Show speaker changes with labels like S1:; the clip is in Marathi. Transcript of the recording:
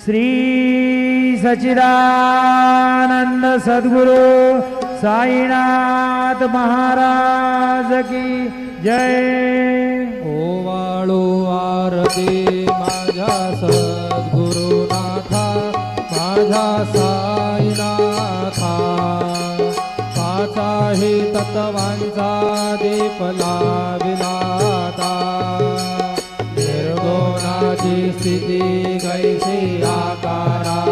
S1: श्री सच्चिदानंद सद्गुरु साईनाथ महाराज की जय।
S2: ओवाळू आरती माझ्या सद्गुरुनाथा माझ्या साईनाथा पाचाही तत्वांचा दीप लाविलाता निर्गुणाची स्थिती कैसी आकारा